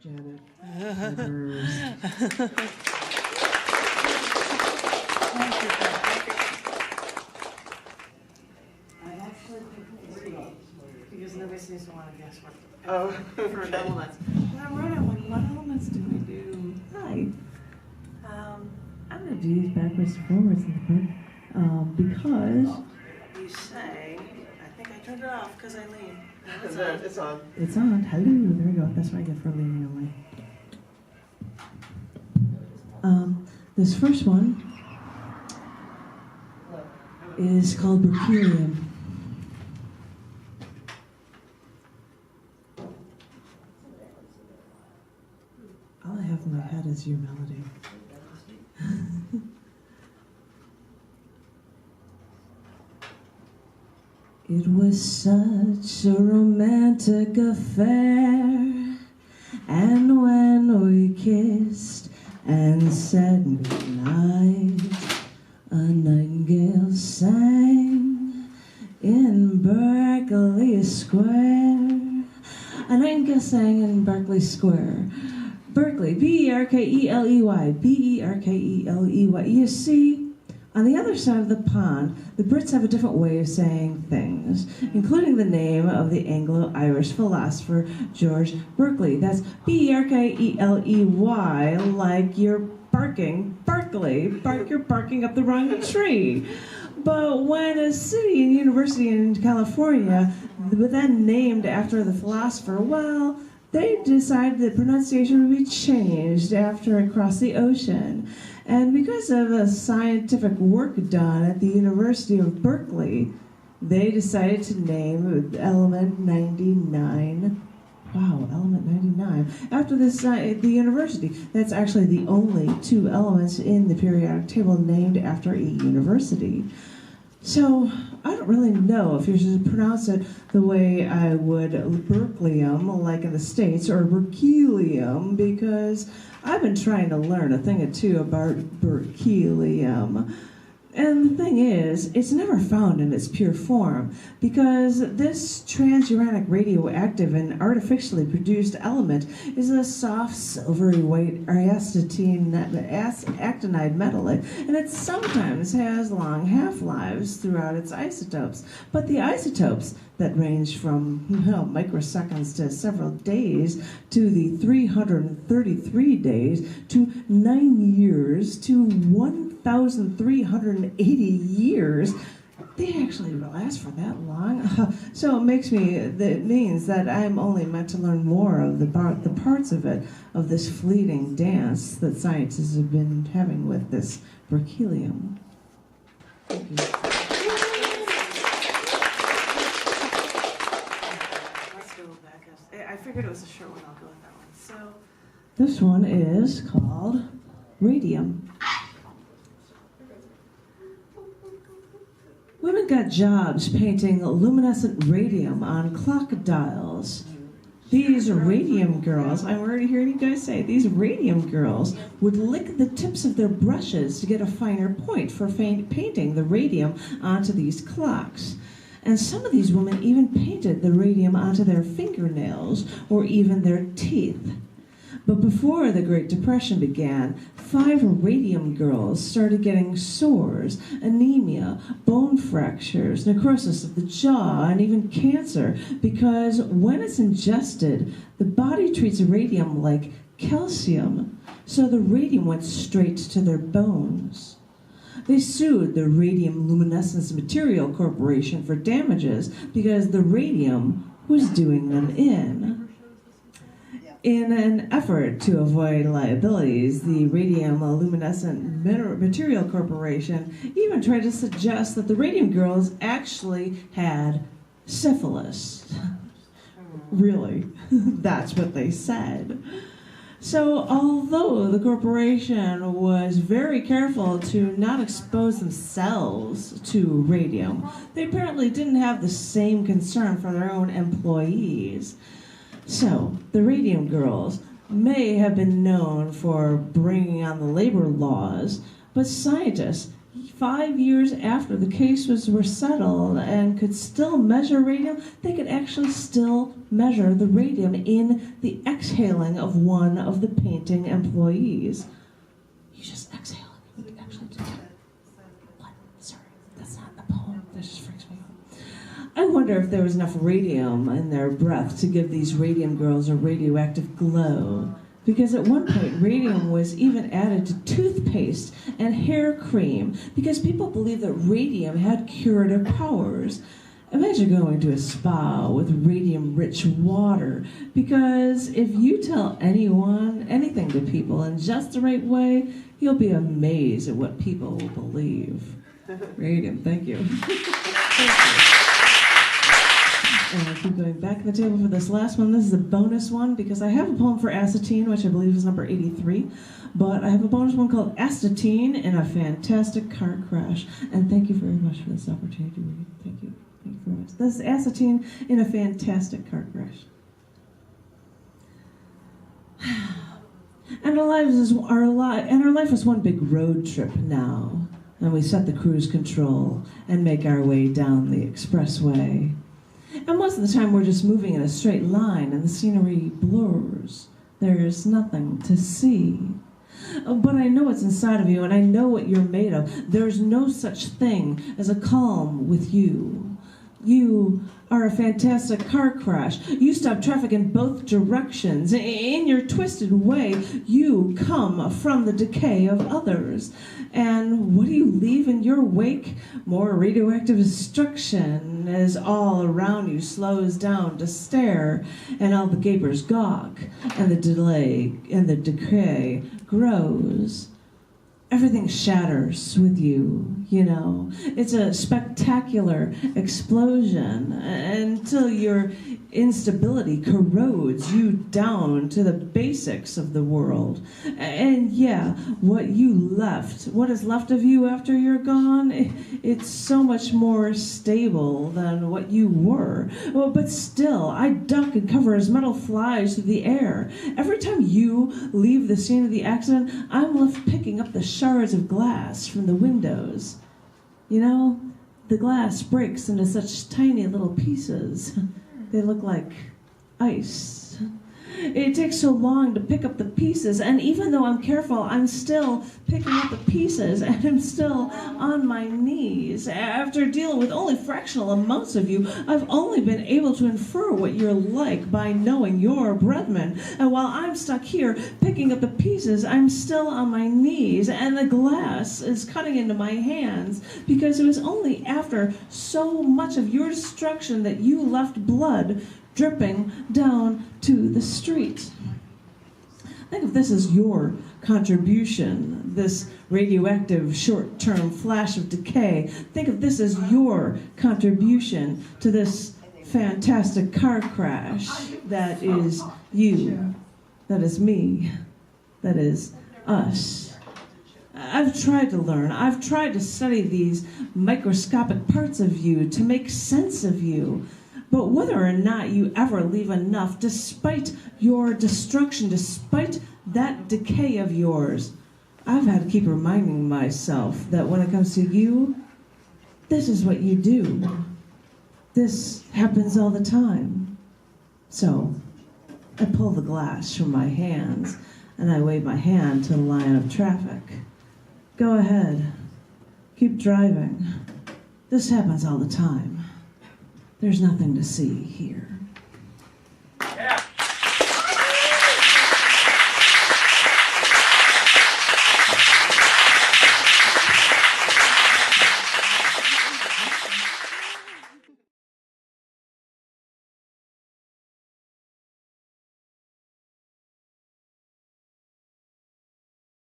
Janet. Kuypers. I've actually picked 3 because nobody seems to want to guess what Oh, for elements. And I'm right, I'm like, what elements do we do? Hi. I'm going to do these backwards and forwards in the book because You say, I think I turned it off because I lean. No, It's on. it's on. Hello. There we go. That's what I get for leaning away. This first one is called Berkelium. All I have in my head is your melody. It was such a romantic affair, and when we kissed and said goodnight, a nightingale sang in Berkeley Square. A nightingale sang in Berkeley Square. Berkeley, B-E-R-K-E-L-E-Y, B-E-R-K-E-L-E-Y. You see, on the other side of the pond, the Brits have a different way of saying things, including the name of the Anglo-Irish philosopher George Berkeley. That's B-E-R-K-E-L-E-Y, like you're barking, Berkeley, you're barking up the wrong tree. But when a city and university in California was then named after the philosopher, well, they decided that pronunciation would be changed after it crossed the ocean. And because of a scientific work done at the University of Berkeley, they decided to name element 99. Wow, element 99. After the university. That's actually the only 2 elements in the periodic table named after a university. So I don't really know if you should pronounce it the way I would Berkelium, like in the States, or Berkelium, because I've been trying to learn a thing or two about Berkelium. And the thing is, it's never found in its pure form, because this transuranic radioactive and artificially produced element is a soft, silvery white actinide metal, and it sometimes has long half-lives throughout its isotopes. But the isotopes that range from microseconds to several days to the 333 days to 9 years to 1,380 years, they actually last for that long. So it means that I'm only meant to learn more of the parts of it, of this fleeting dance that scientists have been having with this Berkelium. Thank you. Let's go back. I figured it was a short one. I'll go with that one. So This one is called Radium. Women got jobs painting luminescent radium on clock dials. These radium girls, I'm already hearing you guys say, these radium girls would lick the tips of their brushes to get a finer point for painting the radium onto these clocks. And some of these women even painted the radium onto their fingernails or even their teeth. But before the Great Depression began, 5 radium girls started getting sores, anemia, bone fractures, necrosis of the jaw, and even cancer, because when it's ingested, the body treats radium like calcium, so the radium went straight to their bones. They sued the Radium Luminescence Material Corporation for damages because the radium was doing them in. In an effort to avoid liabilities, the Radium Luminescent Material Corporation even tried to suggest that the radium girls actually had syphilis. Really, that's what they said. So although the corporation was very careful to not expose themselves to radium, they apparently didn't have the same concern for their own employees. So, the Radium Girls may have been known for bringing on the labor laws, but scientists 5 years after the cases were settled and could still measure radium, they could actually still measure the radium in the exhaling of one of the painting employees. You just exhale it. You actually do that. What? Sorry, that's not the poem. That just freaks me out. I wonder if there was enough radium in their breath to give these radium girls a radioactive glow. Because at one point, radium was even added to toothpaste and hair cream because people believed that radium had curative powers. Imagine going to a spa with radium-rich water, because if you tell anyone anything to people in just the right way, you'll be amazed at what people will believe. Radium, thank you. Thank you. And I keep going back to the table for this last one. This is a bonus one because I have a poem for Astatine, which I believe is number 83. But I have a bonus one called Astatine in a Fantastic Car Crash. And thank you very much for this opportunity to read. Thank you. Thank you very much. This is Astatine in a Fantastic Car Crash. And our life is one big road trip now. And we set the cruise control and make our way down the expressway. And most of the time we're just moving in a straight line and the scenery blurs. There's nothing to see. But I know what's inside of you and I know what you're made of. There's no such thing as a calm with you. You are a fantastic car crash. You stop traffic in both directions. In your twisted way, you come from the decay of others. And what do you leave in your wake? More radioactive destruction as all around you slows down to stare, and all the gapers gawk, and the delay and the decay grows. Everything shatters with you, you know. It's a spectacular explosion until your instability corrodes you down to the basics of the world. And yeah, what is left of you after you're gone, it's so much more stable than what you were. Well, but still, I duck and cover as metal flies through the air. Every time you leave the scene of the accident, I'm left picking up the shards of glass from the windows. You know, the glass breaks into such tiny little pieces. They look like ice. It takes so long to pick up the pieces, and even though I'm careful, I'm still picking up the pieces, and I'm still on my knees. After dealing with only fractional amounts of you, I've only been able to infer what you're like by knowing your brethren. And while I'm stuck here picking up the pieces, I'm still on my knees, and the glass is cutting into my hands, because it was only after so much of your destruction that you left blood dripping down to the street. Think of this as your contribution, this radioactive short-term flash of decay. Think of this as your contribution to this fantastic car crash that is you, that is me, that is us. I've tried to learn. I've tried to study these microscopic parts of you to make sense of you. But whether or not you ever leave enough, despite your destruction, despite that decay of yours, I've had to keep reminding myself that when it comes to you, this is what you do. This happens all the time. So I pull the glass from my hands and I wave my hand to the line of traffic. Go ahead. Keep driving. This happens all the time. There's nothing to see here.